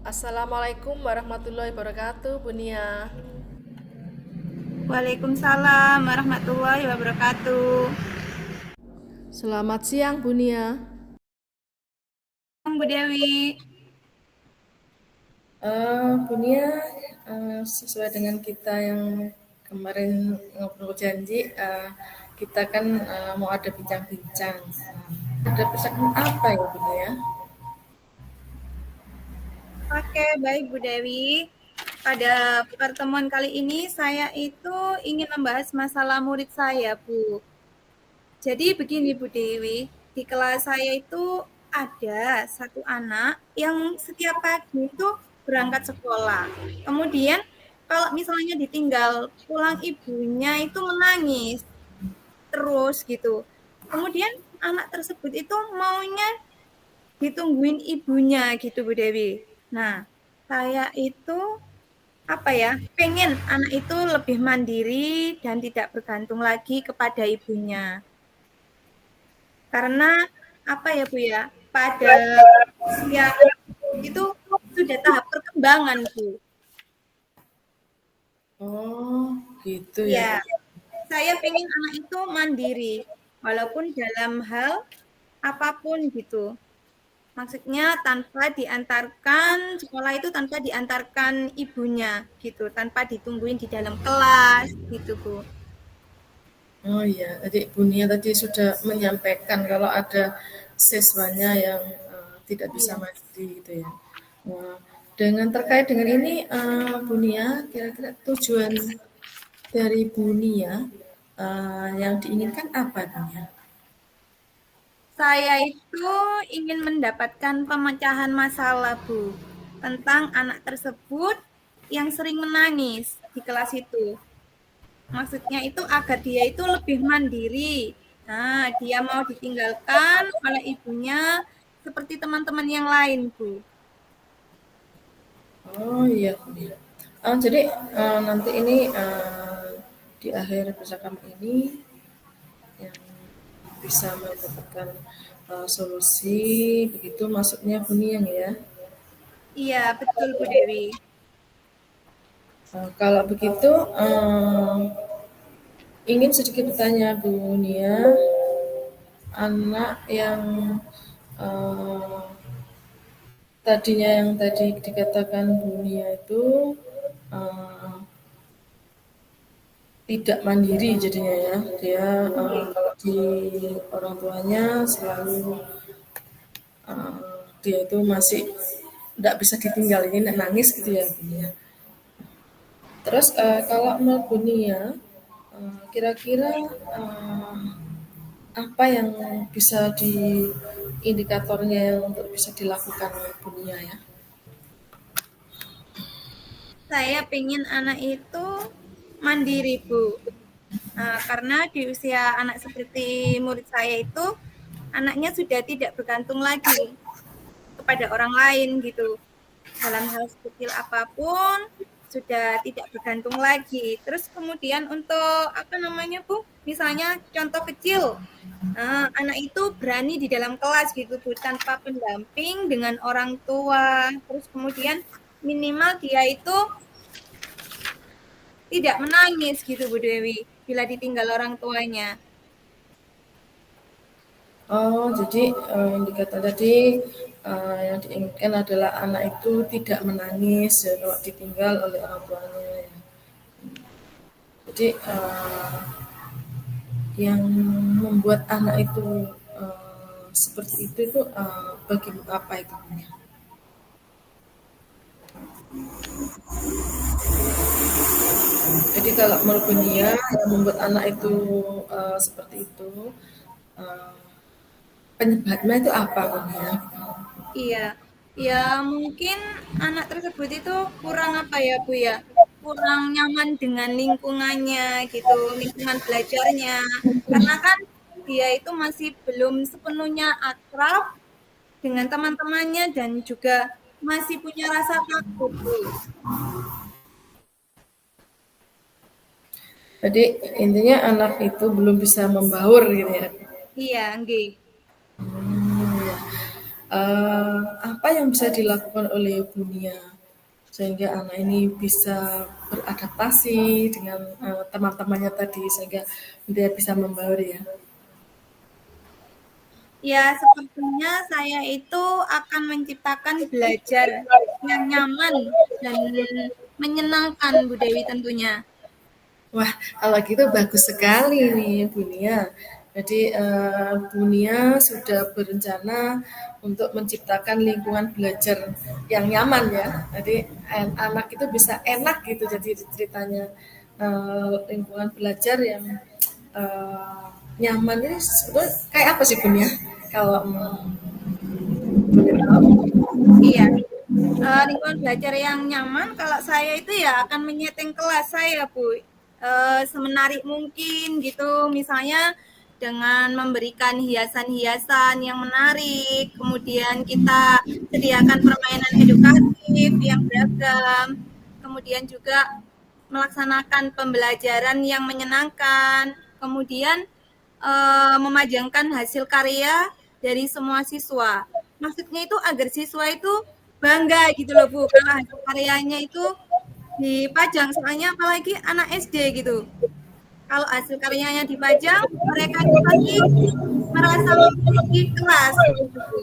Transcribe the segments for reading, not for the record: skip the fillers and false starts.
Assalamualaikum warahmatullahi wabarakatuh, Bunia. Waalaikumsalam warahmatullahi wabarakatuh. Selamat siang, Bunia. Bu Dewi, Bunia, sesuai dengan kita yang kemarin ngobrol janji, kita kan mau ada bincang-bincang. Ada percakapan apa ya, Bunia? oke baik Bu Dewi. Pada pertemuan kali ini saya itu ingin membahas masalah murid saya, Bu. Jadi begini Bu Dewi, di kelas saya itu ada satu anak yang setiap pagi itu berangkat sekolah. Kemudian kalau misalnya ditinggal pulang ibunya itu menangis terus gitu. Kemudian anak tersebut itu maunya ditungguin ibunya gitu Bu Dewi. Nah, saya itu apa ya, pengen anak itu lebih mandiri dan tidak bergantung lagi kepada ibunya. Karena apa ya Bu ya, pada usia itu sudah tahap perkembangan Bu. Oh, gitu ya. Ya, saya pengen anak itu mandiri, walaupun dalam hal apapun gitu. Maksudnya tanpa diantarkan sekolah itu tanpa diantarkan ibunya gitu, tanpa ditungguin di dalam kelas gitu, Bu. Oh iya, tadi Bunia tadi sudah menyampaikan kalau ada siswanya yang tidak bisa Iya. mandiri gitu ya. Wah, dengan terkait dengan ini, Bunia, kira-kira tujuan dari Bunia yang diinginkan apa Bunia? Saya itu ingin mendapatkan pemecahan masalah, Bu, tentang anak tersebut yang sering menangis di kelas itu. Maksudnya itu agar dia itu lebih mandiri. Nah, dia mau ditinggalkan oleh ibunya seperti teman-teman yang lain, Bu. Oh iya Bunia. Jadi nanti ini di akhir percakapan ini yang bisa mendapatkan solusi begitu maksudnya Bunia ya. Iya, betul Bu Dewi. Kalau begitu, ingin sedikit bertanya Bu Nia, anak yang eh, tadinya yang tadi dikatakan Bu Nia itu eh, tidak mandiri jadinya ya, dia Oke. kalau di orang tuanya selalu eh, dia itu masih tidak bisa ditinggal ini nangis gitu ya Bu Nia. Terus kalau menurut Bu Nia, kira-kira apa yang bisa di indikatornya yang untuk bisa dilakukan oleh Bunia ya? Saya pengen anak itu mandiri, Bu. Karena di usia anak seperti murid saya itu, anaknya sudah tidak bergantung lagi kepada orang lain gitu. Dalam hal sekecil apapun, sudah tidak bergantung lagi. Terus kemudian untuk apa namanya, Bu? Misalnya contoh kecil, anak itu berani di dalam kelas gitu, Bu, tanpa pendamping dengan orang tua. Terus kemudian minimal dia itu tidak menangis gitu Bu Dewi, bila ditinggal orang tuanya. Oh, jadi indikator tadi yang diinginkan adalah anak itu tidak menangis ya, kalau ditinggal oleh orang tuanya. Ya. Jadi yang membuat anak itu seperti itu bagi apa itu? Jadi kalau menurut Bunia yang membuat anak itu seperti itu eh, penyebabnya itu apa Bunia? Iya, ya mungkin anak tersebut itu kurang apa ya Bu ya, kurang nyaman dengan lingkungannya gitu, lingkungan belajarnya. Karena kan dia itu masih belum sepenuhnya akrab dengan teman-temannya dan juga masih punya rasa takut Bu. Jadi intinya anak itu belum bisa membaur gitu ya. Iya, nggih. Hmm, ya. apa yang bisa dilakukan oleh Bu Nia sehingga anak ini bisa beradaptasi dengan teman-temannya tadi sehingga dia bisa membaur ya. Ya, sepertinya saya itu akan menciptakan belajar yang nyaman dan menyenangkan, Bu Dewi tentunya. Wah, kalau gitu bagus sekali nih Bu Nia. Jadi Bu Nia sudah berencana untuk menciptakan lingkungan belajar yang nyaman ya. Jadi anak itu bisa enak gitu jadi ceritanya lingkungan belajar yang eh, nyaman ini sebetulnya kayak apa sih Bu Nia? Kalau boleh tahu? Iya, lingkungan belajar yang nyaman kalau saya itu ya akan menyeting kelas saya, Bu. Semenarik mungkin gitu, misalnya dengan memberikan hiasan-hiasan yang menarik, kemudian kita sediakan permainan edukatif yang beragam, kemudian juga melaksanakan pembelajaran yang menyenangkan, kemudian memajangkan hasil karya dari semua siswa. Maksudnya itu agar siswa itu bangga gitu loh Bu, kalau hasil karyanya itu dipajang, soalnya apalagi anak SD gitu. Kalau hasil karyanya dipajang, mereka itu pasti merasa memiliki kelas gitu Bu.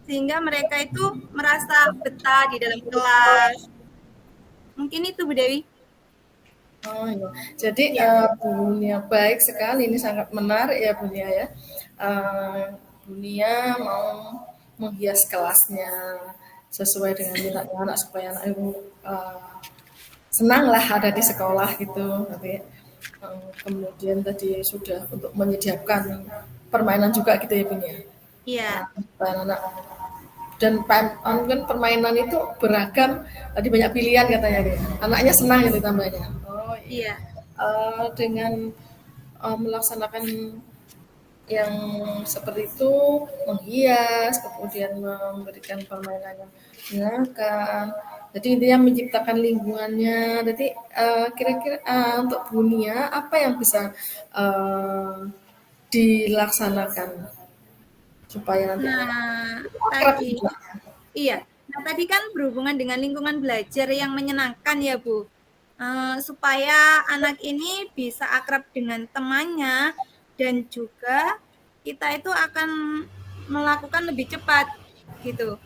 Sehingga mereka itu merasa betah di dalam kelas. Mungkin itu Bu Dewi. Oh iya. Jadi Iya. Bu Nia baik sekali, ini sangat menarik ya Bu Nia ya. Bu Nia mau menghias kelasnya sesuai dengan minatnya anak supaya anak itu senang lah ada di sekolah gitu. Tapi kemudian tadi sudah untuk menyediakan permainan juga gitu ya Bu Nia. Iya. Supaya anak dan kan permainan itu beragam, tadi banyak pilihan katanya dia. Anaknya senang ya ditambahnya. Oh iya. Iya. Dengan melaksanakan yang seperti itu, menghias, kemudian memberikan permainan yang menyenangkan. Jadi intinya menciptakan lingkungannya. Jadi kira-kira untuk dunia apa yang bisa dilaksanakan supaya nanti anak Nah, akrab tadi juga. iya. Nah, tadi kan berhubungan dengan lingkungan belajar yang menyenangkan ya, Bu. Supaya anak ini bisa akrab dengan temannya dan juga kita itu akan melakukan lebih cepat gitu.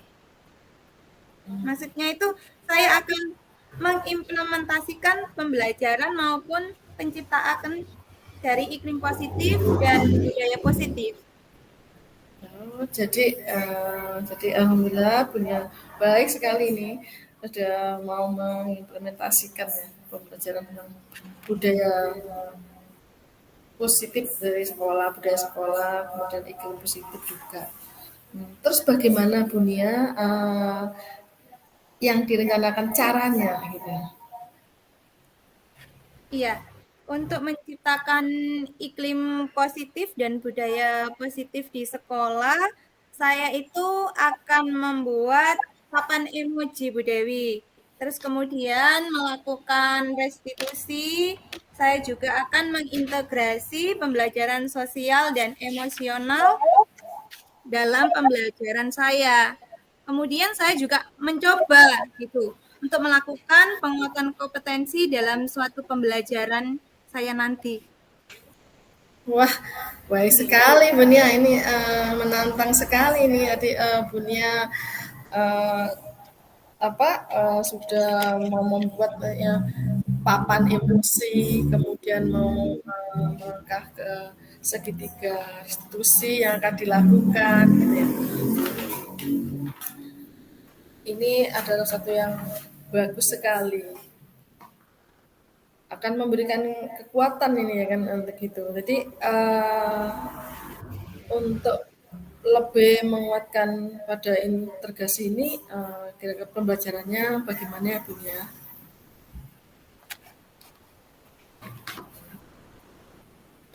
Maksudnya itu saya akan mengimplementasikan pembelajaran maupun penciptaan dari iklim positif dan budaya positif. Oh, jadi alhamdulillah punya baik sekali ini sudah mau mengimplementasikan ya pembelajaran tentang budaya positif dari sekolah, budaya sekolah, kemudian iklim positif juga. Terus bagaimana Bunia yang direncanakan caranya gitu? Iya, untuk menciptakan iklim positif dan budaya positif di sekolah, saya itu akan membuat papan emoji Bu Dewi. Terus kemudian melakukan restitusi, saya juga akan mengintegrasi pembelajaran sosial dan emosional dalam pembelajaran saya. Kemudian saya juga mencoba gitu untuk melakukan penguatan kompetensi dalam suatu pembelajaran saya nanti. Wah, baik sekali Bunia ini menantang sekali ini jadi Bunia eh, sudah mau membuat papan emosi, kemudian mau melangkah ke segitiga institusi yang akan dilakukan, gitu ya. Ini adalah satu yang bagus sekali. Akan memberikan kekuatan ini ya kan untuk itu. Jadi untuk lebih menguatkan pada integrasi ini, kira-kira pembelajarannya bagaimana ya Bu ya?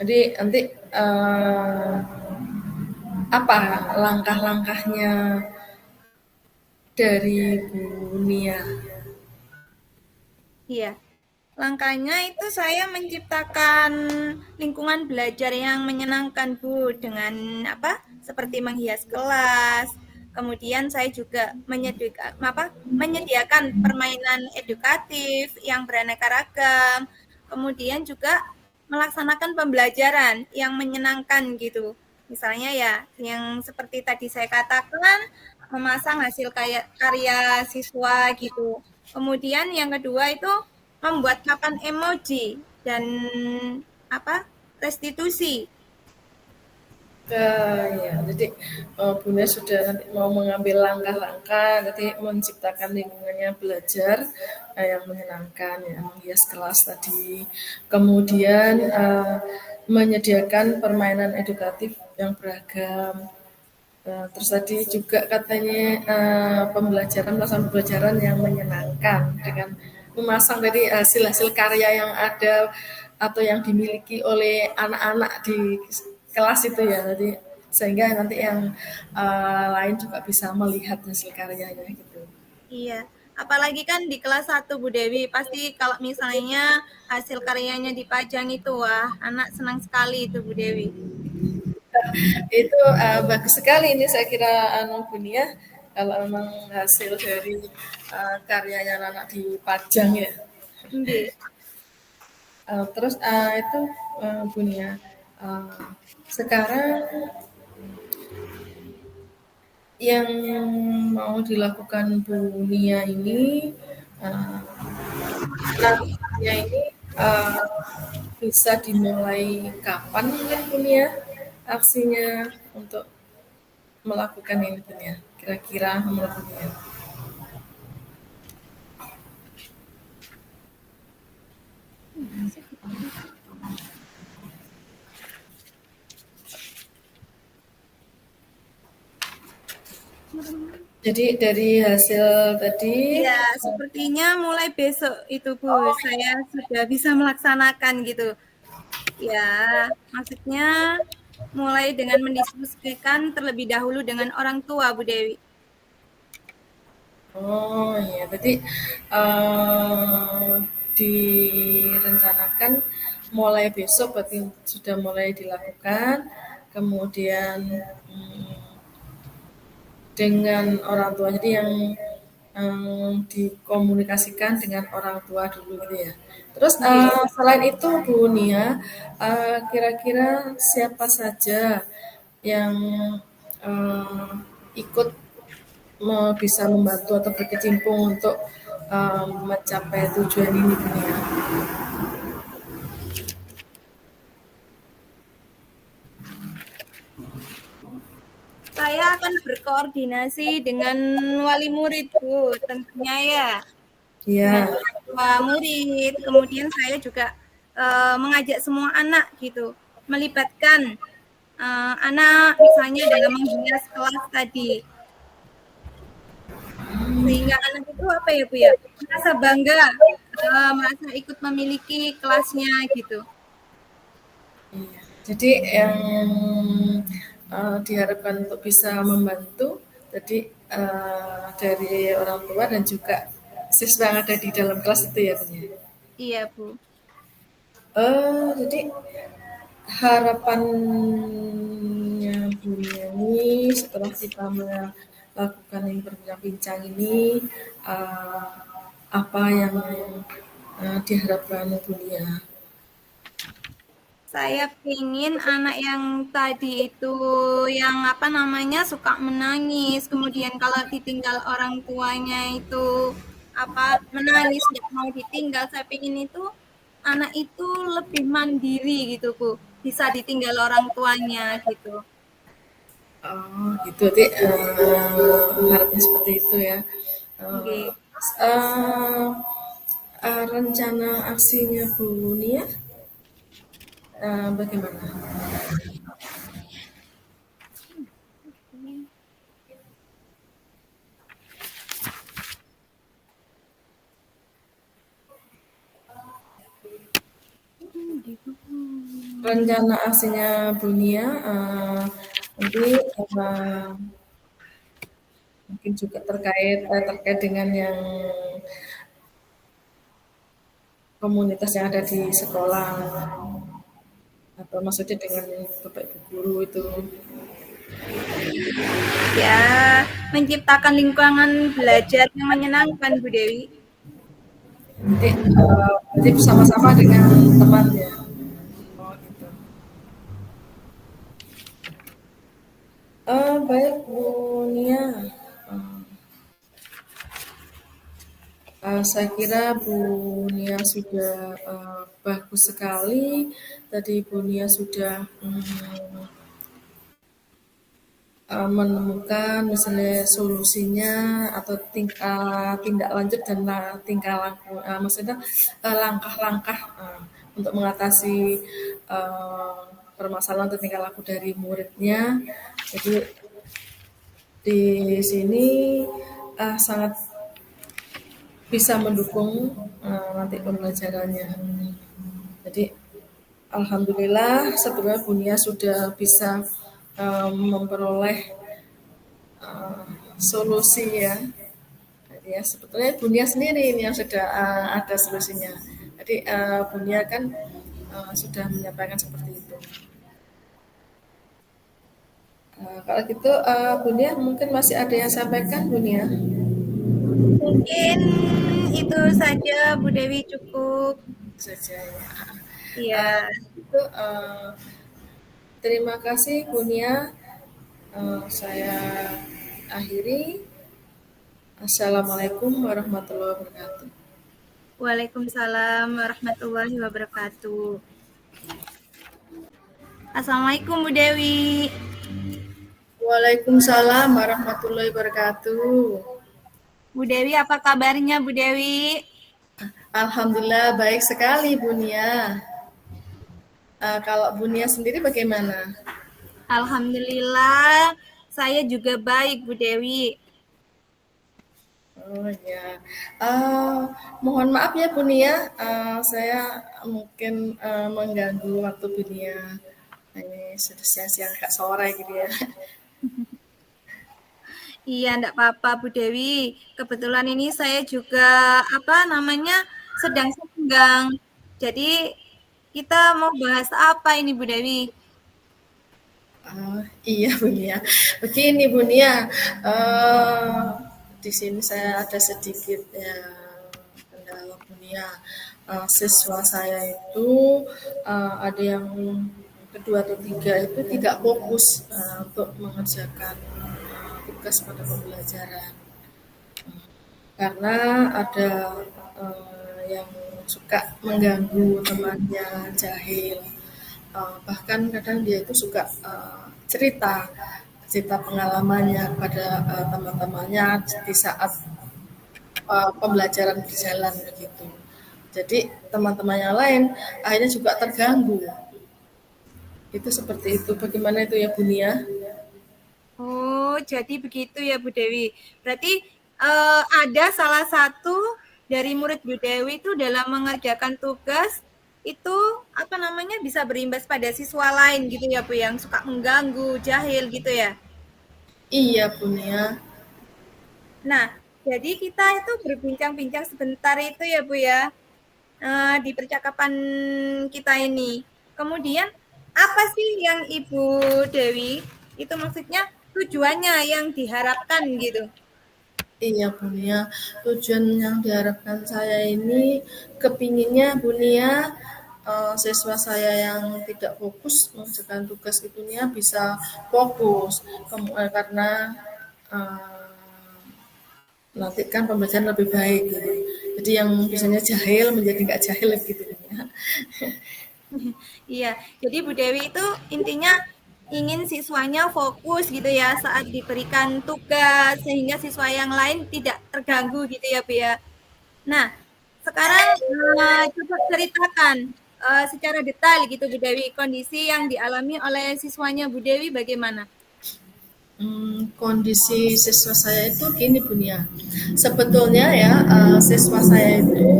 Jadi nanti apa langkah-langkahnya dari Bu Nia? Iya. Langkahnya itu saya menciptakan lingkungan belajar yang menyenangkan Bu dengan apa? Seperti menghias kelas, Kemudian saya juga menyediakan permainan edukatif yang beraneka ragam. Kemudian juga melaksanakan pembelajaran yang menyenangkan gitu. Misalnya ya, yang seperti tadi saya katakan, memasang hasil karya siswa gitu. Kemudian yang kedua itu membuat papan emoji dan apa restitusi. Ya, jadi Bunda sudah nanti mau mengambil langkah-langkah, nanti menciptakan lingkungannya belajar yang menyenangkan, ya, menghias kelas tadi. Kemudian menyediakan permainan edukatif yang beragam. Terus tadi juga katanya melaksanakan pembelajaran yang menyenangkan dengan memasang dari hasil-hasil karya yang ada atau yang dimiliki oleh anak-anak di kelas itu ya, tadi sehingga nanti yang lain juga bisa melihat hasil karyanya gitu. Iya, apalagi kan di kelas 1 Bu Dewi, pasti kalau misalnya hasil karyanya dipajang itu, wah anak senang sekali itu Bu Dewi. Itu bagus sekali ini saya kira Bunia, kalau memang hasil dari karyanya anak dipajang ya. Nggih. Terus itu Bunia, uh, sekarang yang mau dilakukan Bu Nia ini, uh, nantinya ini uh, bisa dimulai kapan ya Bu Nia aksinya untuk melakukan ini Bu Nia? Kira-kira melakukannya. Jadi dari hasil tadi, Ya, sepertinya mulai besok itu Bu, saya sudah bisa melaksanakan gitu. Ya, maksudnya mulai dengan mendiskusikan terlebih dahulu dengan orang tua Bu Dewi. oh iya, berarti direncanakan mulai besok, berarti sudah mulai dilakukan, kemudian dengan orang tua, jadi yang dikomunikasikan dengan orang tua dulu gitu ya. Terus Nggih. selain itu Bu Nia, kira-kira siapa saja yang eh, ikut bisa membantu atau berkecimpung untuk mencapai tujuan ini Bu Nia? Saya akan berkoordinasi dengan wali murid Bu, tentunya ya. Dengan Ya. orang tua murid, kemudian saya juga mengajak semua anak gitu, melibatkan anak misalnya dalam menghias kelas tadi, sehingga anak itu apa ya Bu ya, merasa bangga, merasa ikut memiliki kelasnya gitu. Iya. Jadi yang diharapkan untuk bisa membantu, jadi dari orang tua dan juga siswa yang ada di dalam kelas itu ya, Bu ya? Iya Bu. Jadi harapannya Bu Yani setelah kita melakukan yang berbincang-bincang ini, eh, apa yang diharapkan Bu Nia? Saya pingin anak yang tadi itu yang apa namanya suka menangis, kemudian kalau ditinggal orang tuanya itu apa menangis nggak mau ditinggal. Saya pingin itu anak itu lebih mandiri gitu Bu, bisa ditinggal orang tuanya gitu. Oh, gitu. Jadi harapnya seperti itu ya. Eh, Oke. eh, rencana aksinya Bu Nia bagaimana? Rencana aksinya Bu Nia nanti mungkin juga terkait dengan yang komunitas yang ada di sekolah atau maksudnya dengan bapak ibu guru itu. Ya, menciptakan lingkungan belajar yang menyenangkan, Bu Dewi. Jadi bersama-sama dengan teman ya. Oh gitu. Baik Bu Nia. Eh, saya kira Bu Nia sudah bagus sekali. Tadi Bu Nia sudah menemukan misalnya solusinya atau tindak lanjut dan tingkah laku, maksudnya langkah-langkah untuk mengatasi uh, permasalahan atau tingkah laku dari muridnya. Jadi di sini sangat bisa mendukung nanti pembelajarannya. Jadi alhamdulillah sebenarnya Bunia sudah bisa memperoleh solusi ya. Jadi ya sebetulnya Bunia sendiri ini yang sudah ada solusinya. Jadi Bunia kan sudah menyampaikan seperti itu. Kalau gitu Bunia mungkin masih ada yang sampaikan Bunia? Mungkin itu saja, Bu Dewi, cukup. Saja ya. Iya, Itu terima kasih Bunia. Saya akhiri. Assalamualaikum warahmatullahi wabarakatuh. Waalaikumsalam warahmatullahi wabarakatuh. Assalamualaikum, Bu Dewi. Waalaikumsalam warahmatullahi wabarakatuh. Bu Dewi, apa kabarnya, Bu Dewi? Alhamdulillah baik sekali Bunia. Kalau Bunia sendiri bagaimana? Alhamdulillah, saya juga baik, Bu Dewi. Oh ya, uh, mohon maaf ya Bunia, saya mungkin mengganggu waktu Bunia. Ini sudah siang-siang agak sore gitu ya. Iya, enggak apa-apa, Bu Dewi. Kebetulan ini saya juga, apa namanya, sedang senggang. Jadi, kita mau bahas apa ini, Bu Dewi? Iya Bunia. Begini Bunia, uh, di sini saya ada sedikit ya kendala Bunia. Siswa saya itu ada yang kedua atau tiga itu tidak fokus untuk mengerjakan tugas pada pembelajaran karena ada yang suka mengganggu temannya, jahil. Bahkan kadang dia itu suka cerita cerita pengalamannya pada teman-temannya di saat pembelajaran berjalan begitu. Jadi teman-teman yang lain akhirnya juga terganggu. Itu seperti itu. Bagaimana itu ya Bunia? Oh, jadi begitu ya, Bu Dewi. Berarti ada salah satu dari murid Bu Dewi itu dalam mengerjakan tugas itu apa namanya bisa berimbas pada siswa lain gitu ya, Bu, yang suka mengganggu, jahil gitu ya. Iya Bunia. Nah, jadi kita itu berbincang-bincang sebentar itu ya, Bu ya, di percakapan kita ini. Kemudian apa sih yang Ibu Dewi itu maksudnya tujuannya yang diharapkan gitu? Iya Bunia, tujuan yang diharapkan saya ini kepinginnya Bunia siswa saya yang tidak fokus mengerjakan tugas itunya bisa fokus karena uh, nanti kan pembelajaran lebih baik gitu. Jadi yang biasanya jahil menjadi nggak jahil gitu ya. Iya, jadi Bu Dewi itu intinya ingin siswanya fokus gitu ya saat diberikan tugas sehingga siswa yang lain tidak terganggu gitu ya Bu ya. Nah, sekarang coba ceritakan secara detail gitu Bu Dewi kondisi yang dialami oleh siswanya Bu Dewi bagaimana? Kondisi siswa saya itu gini Bunia. Sebetulnya ya siswa saya itu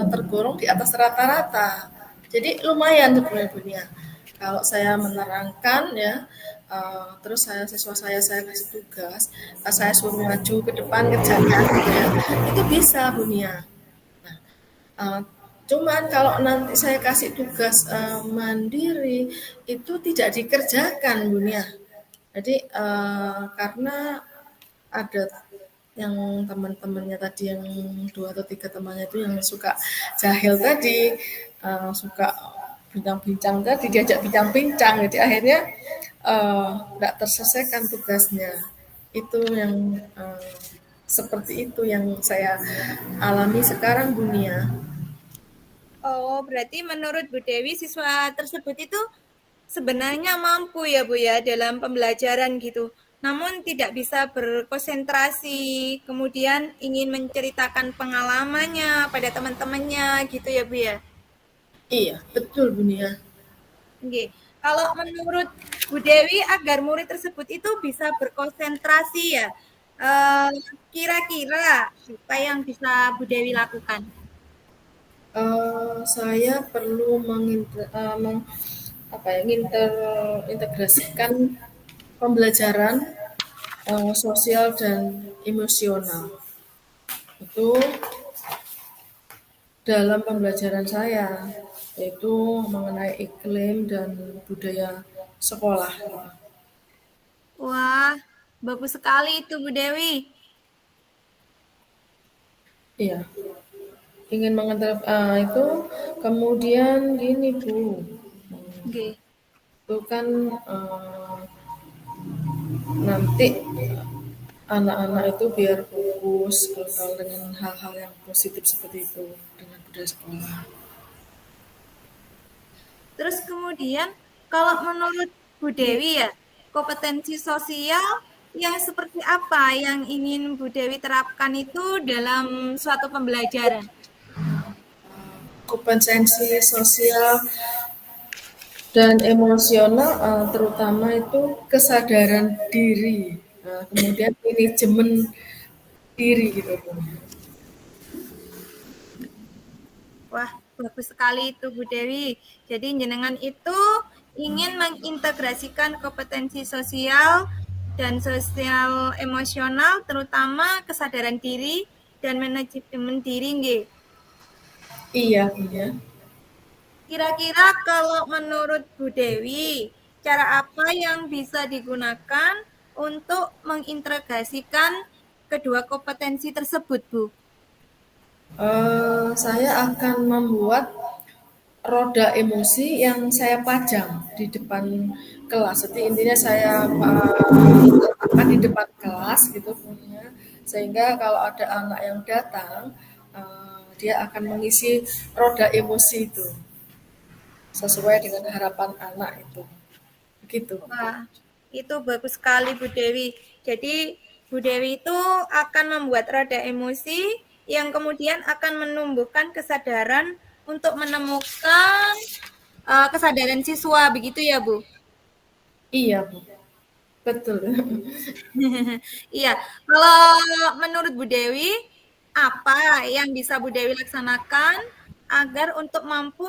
tergolong di atas rata-rata. Jadi lumayan sebenarnya Bunia. Kalau saya menerangkan ya, terus siswa saya kasih tugas, saya suruh maju ke depan kerjakan gitu ya, itu bisa Bunia. Uh, Cuman kalau nanti saya kasih tugas mandiri itu tidak dikerjakan Bunia. Jadi karena ada yang teman-temannya tadi yang 2 atau 3 temannya itu yang suka jahil tadi, suka bincang-bincang tadi, diajak bincang-bincang, jadi akhirnya nggak terselesaikan tugasnya. Itu yang seperti itu yang saya alami sekarang dunia. Oh, berarti menurut Bu Dewi siswa tersebut itu sebenarnya mampu ya Bu ya dalam pembelajaran gitu. Namun tidak bisa berkonsentrasi, kemudian ingin menceritakan pengalamannya pada teman-temannya gitu ya Bu ya. Iya, betul Bunia. Oke. Kalau menurut Bu Dewi agar murid tersebut itu bisa berkonsentrasi ya, eh, kira-kira apa yang bisa Bu Dewi lakukan? Saya perlu apa ya, integrasikan pembelajaran sosial dan emosional. Itu dalam pembelajaran saya, yaitu mengenai iklim dan budaya sekolah. Wah, bagus sekali itu Bu Dewi. Iya, ingin mengantar itu kemudian gini Bu, Oke. itu kan nanti anak-anak itu biar fokus kalau dengan hal-hal yang positif seperti itu dengan budaya sekolah. Terus kemudian kalau menurut Bu Dewi ya, kompetensi sosial yang seperti apa yang ingin Bu Dewi terapkan itu dalam suatu pembelajaran? Kompetensi sosial dan emosional terutama itu kesadaran diri, kemudian manajemen diri gitu Bu. Wah, bagus sekali itu Bu Dewi. Jadi jenengan itu ingin mengintegrasikan kompetensi sosial dan sosial emosional terutama kesadaran diri dan manajemen diri nggih. Iya, iya. Kira-kira kalau menurut Bu Dewi, cara apa yang bisa digunakan untuk mengintegrasikan kedua kompetensi tersebut, Bu? Saya akan membuat roda emosi yang saya pajang di depan kelas. Jadi intinya saya letakkan di depan kelas gitu punya, sehingga kalau ada anak yang datang, dia akan mengisi roda emosi itu sesuai dengan harapan anak itu. Begitu. Wah, itu bagus sekali Bu Dewi. Jadi Bu Dewi itu akan membuat roda emosi yang kemudian akan menumbuhkan kesadaran untuk menemukan kesadaran siswa, begitu ya Bu? Iya, Bu. Betul. Iya, kalau menurut Bu Dewi, apa yang bisa Bu Dewi laksanakan agar untuk mampu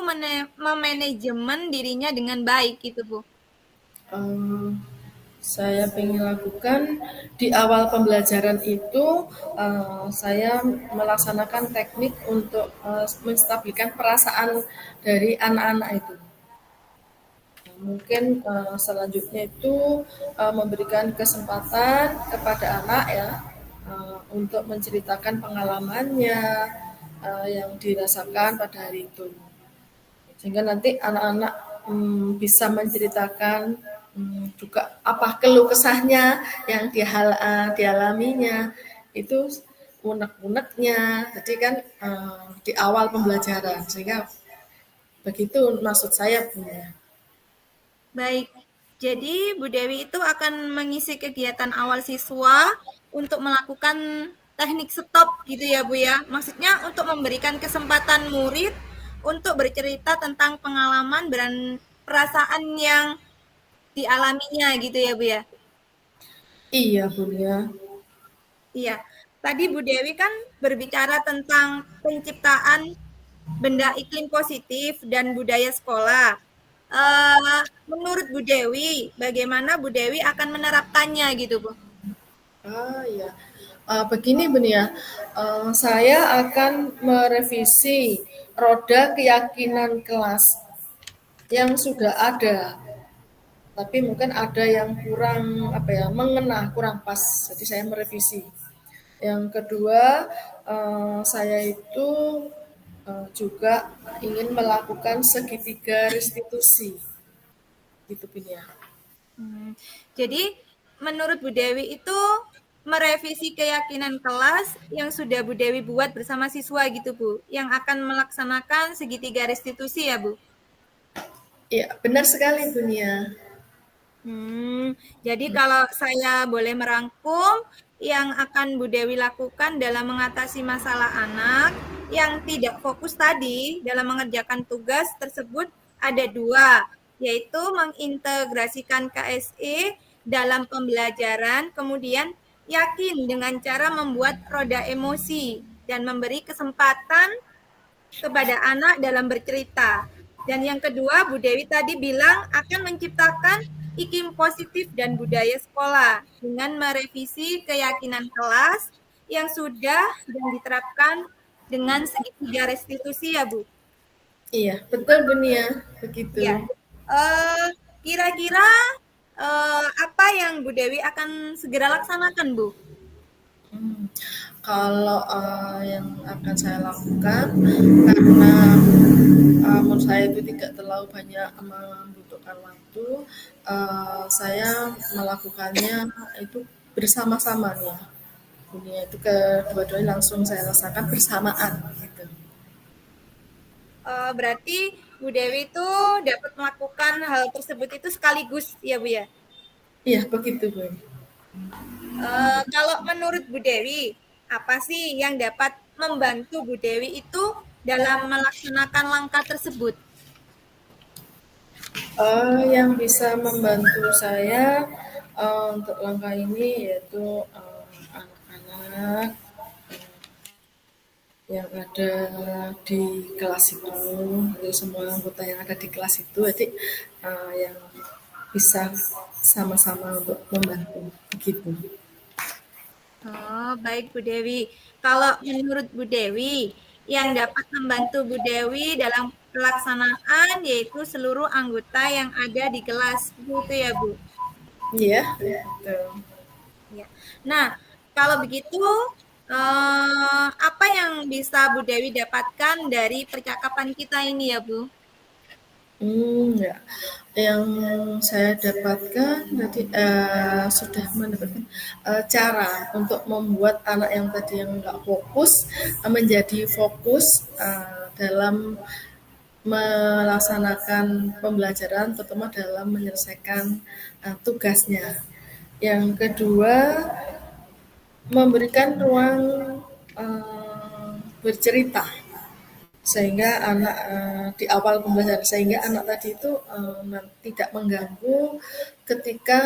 memanajemen dirinya dengan baik gitu Bu? Eh, saya ingin lakukan di awal pembelajaran itu, saya melaksanakan teknik untuk menstabilkan perasaan dari anak-anak itu. Mungkin selanjutnya itu memberikan kesempatan kepada anak ya untuk menceritakan pengalamannya yang dirasakan pada hari itu, sehingga nanti anak-anak bisa menceritakan juga apa keluh kesahnya yang dialaminya itu, unek-uneknya. Jadi kan di awal pembelajaran, sehingga begitu maksud saya punya. Baik, jadi Bu Dewi itu akan mengisi kegiatan awal siswa untuk melakukan teknik stop gitu ya Bu ya. Maksudnya untuk memberikan kesempatan murid untuk bercerita tentang pengalaman dan perasaan yang dialaminya gitu ya Bu ya. Iya Bun ya. Iya, tadi Bu Dewi kan berbicara tentang penciptaan benda iklim positif dan budaya sekolah. Menurut Bu Dewi, bagaimana Bu Dewi akan menerapkannya gitu, Bu? Iya. Begini Bun ya, saya akan merevisi roda keyakinan kelas yang sudah ada. tapi mungkin ada yang kurang apa ya, mengena, kurang pas. Jadi saya merevisi. Yang kedua, saya itu juga ingin melakukan segitiga restitusi, gitu Bin ya. Hmm, jadi menurut Bu Dewi itu merevisi keyakinan kelas yang sudah Bu Dewi buat bersama siswa gitu Bu, yang akan melaksanakan segitiga restitusi ya Bu? Iya, benar sekali Bun ya. Jadi kalau saya boleh merangkum, yang akan Bu Dewi lakukan dalam mengatasi masalah anak yang tidak fokus tadi dalam mengerjakan tugas tersebut ada dua, yaitu mengintegrasikan KSE dalam pembelajaran, kemudian yakin dengan cara membuat roda emosi dan memberi kesempatan kepada anak dalam bercerita. Dan yang kedua, Bu Dewi tadi bilang akan menciptakan iklim positif dan budaya sekolah dengan merevisi keyakinan kelas yang sudah dan diterapkan dengan segitiga restitusi ya Bu. Iya, betul Bun ya, begitu. Ya, eh, kira-kira apa yang Bu Dewi akan segera laksanakan Bu? Hmm. Kalau yang akan saya lakukan, karena menurut saya itu tidak terlalu banyak membutuhkan waktu, saya melakukannya itu bersama-sama nih ya. Dunia itu kedua-duanya langsung saya rasakan bersamaan gitu. Berarti Bu Dewi itu dapat melakukan hal tersebut itu sekaligus ya Bu ya? Iya begitu Bu. Kalau menurut Bu Dewi, apa sih yang dapat membantu Bu Dewi itu dalam melaksanakan langkah tersebut? Yang bisa membantu saya untuk langkah ini yaitu anak-anak yang ada di kelas itu, jadi semua anggota yang ada di kelas itu, jadi yang bisa sama-sama untuk membantu begitu. Oh, baik Bu Dewi. Kalau menurut Bu Dewi, yang dapat membantu Bu Dewi dalam pelaksanaan yaitu seluruh anggota yang ada di kelas. Begitu ya, Bu? Iya, betul. Ya. Nah, kalau begitu, apa yang bisa Bu Dewi dapatkan dari percakapan kita ini ya, Bu? Ya. Yang saya dapatkan tadi sudah mendapatkan cara untuk membuat anak yang tadi yang nggak fokus menjadi fokus dalam melaksanakan pembelajaran, terutama dalam menyelesaikan tugasnya. Yang kedua, memberikan ruang bercerita sehingga anak di awal pembelajaran, sehingga anak tadi itu tidak mengganggu ketika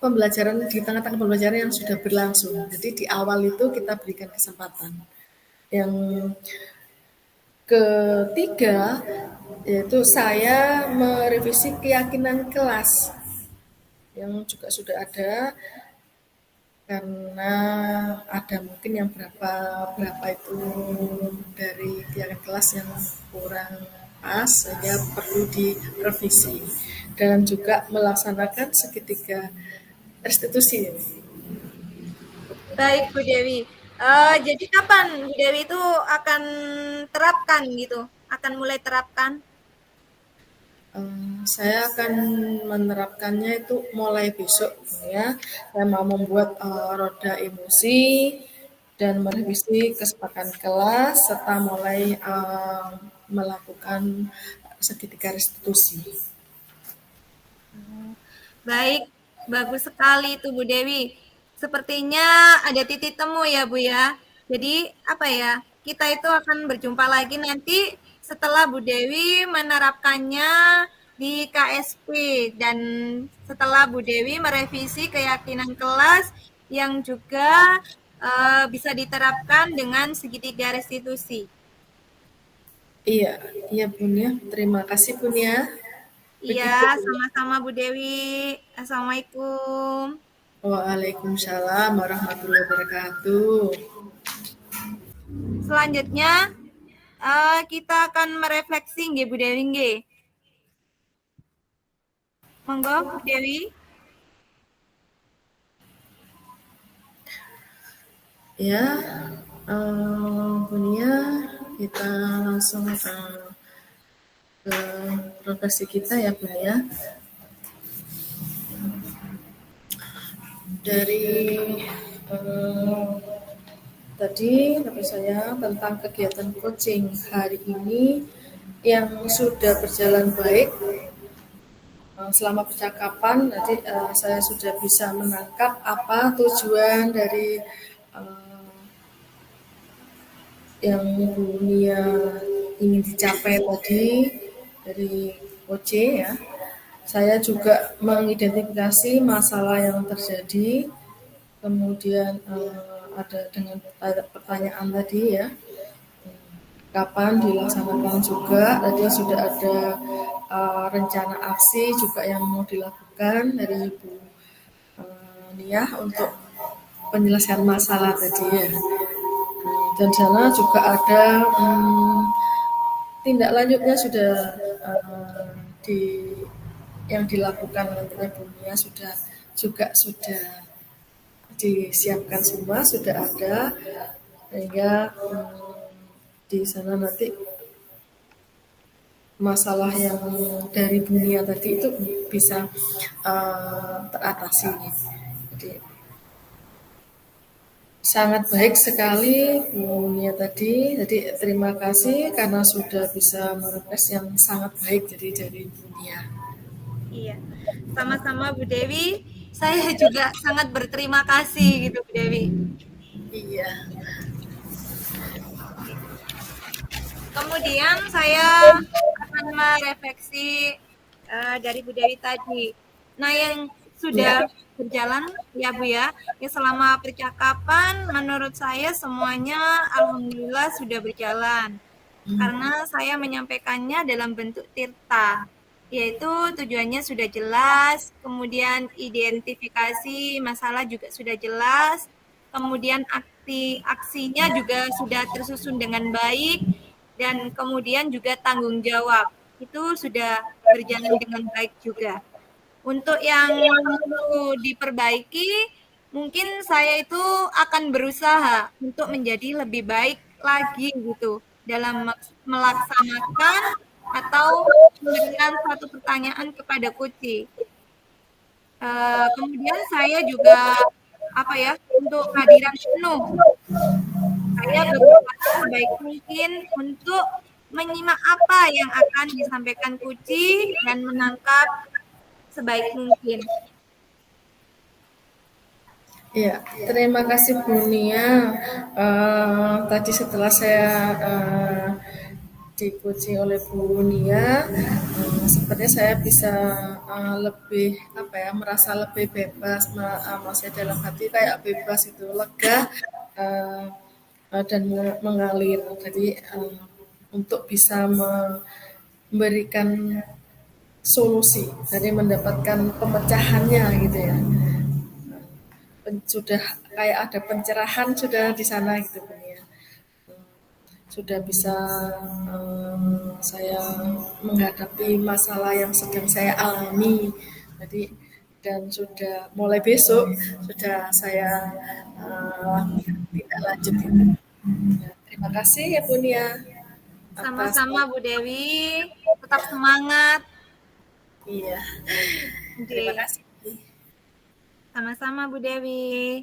pembelajaran di tengah-tengah pembelajaran yang sudah berlangsung. Jadi di awal itu kita berikan kesempatan. Yang ketiga yaitu saya merevisi keyakinan kelas yang juga sudah ada, karena ada mungkin yang berapa berapa itu dari keyakinan kelas yang kurang pas sehingga perlu direvisi, dan juga melaksanakan segitiga restitusi. Baik, Bu Dewi. Jadi kapan Bu Dewi itu akan terapkan gitu? Akan mulai terapkan? Saya akan menerapkannya itu mulai besok ya. Saya mau membuat roda emosi dan merevisi kesepakatan kelas serta mulai melakukan segitiga restitusi. Baik, bagus sekali itu Bu Dewi. Sepertinya ada titik temu ya Bu ya. Jadi apa ya? Kita itu akan berjumpa lagi nanti setelah Bu Dewi menerapkannya di KSP dan setelah Bu Dewi merevisi keyakinan kelas yang juga bisa diterapkan dengan segitiga restitusi. Iya, iya Bun ya. Terima kasih Bun ya. Iya, Begitu Bun. sama-sama Bu Dewi. Assalamualaikum. Waalaikumsalam warahmatullahi wabarakatuh. Selanjutnya kita akan merefleksi nggih Bu Dewi nggih. Monggo Bu Dewi. Ya, Bunia, kita langsung ke profesi kita ya Bunia. Dari eh, tadi tapi saya tentang kegiatan coaching hari ini yang sudah berjalan baik. Selama percakapan tadi saya sudah bisa menangkap apa tujuan dari eh, yang Bu Nia ingin dicapai tadi dari OC ya. Saya juga mengidentifikasi masalah yang terjadi, kemudian ada pertanyaan tadi ya, kapan dilaksanakan juga. Tadi sudah ada rencana aksi juga yang mau dilakukan dari Bu Nia untuk penyelesaian masalah tadi ya. Dan sana juga ada tindak lanjutnya sudah di yang dilakukan nantinya Bu Nia sudah disiapkan semua, sudah ada, sehingga di sana nanti masalah yang dari dunia tadi itu bisa teratasi. Jadi sangat baik sekali Bu Nia tadi. Jadi terima kasih karena sudah bisa merequest yang sangat baik jadi dari Bu Nia. Iya, sama-sama Bu Dewi. Saya juga sangat berterima kasih gitu Bu Dewi. Iya. Kemudian saya akan merefleksi dari Bu Dewi tadi. Nah, yang Ya. sudah berjalan ya Bu ya, ya selama percakapan menurut saya semuanya alhamdulillah sudah berjalan. Karena saya menyampaikannya dalam bentuk tirta, yaitu tujuannya sudah jelas, kemudian identifikasi masalah juga sudah jelas, kemudian aksinya juga sudah tersusun dengan baik, dan kemudian juga tanggung jawab itu sudah berjalan dengan baik juga. Untuk yang perlu diperbaiki, mungkin saya itu akan berusaha untuk menjadi lebih baik lagi gitu dalam melaksanakan atau memberikan satu pertanyaan kepada coach. Kemudian saya juga apa ya untuk kehadiran penuh. Saya berusaha sebaik mungkin untuk menyimak apa yang akan disampaikan coach dan menangkap sebaik mungkin. Ya, terima kasih Bu Nia. Tadi setelah saya dicoaching oleh Bu Nia, sepertinya saya bisa lebih apa ya, merasa lebih bebas, maksudnya dalam hati kayak bebas itu, lega uh, dan mengalir. Jadi untuk bisa memberikan solusi, jadi mendapatkan pemecahannya gitu ya. Sudah kayak ada pencerahan sudah di sana gitu Bu ya. Sudah bisa saya menghadapi masalah yang sedang saya alami. Jadi dan sudah mulai besok sudah saya tidak lanjut itu. Ya, terima kasih ya Bu Nia atas Sama-sama Bu Dewi, tetap semangat. iya. Terima Oke, kasih. sama-sama Bu Dewi.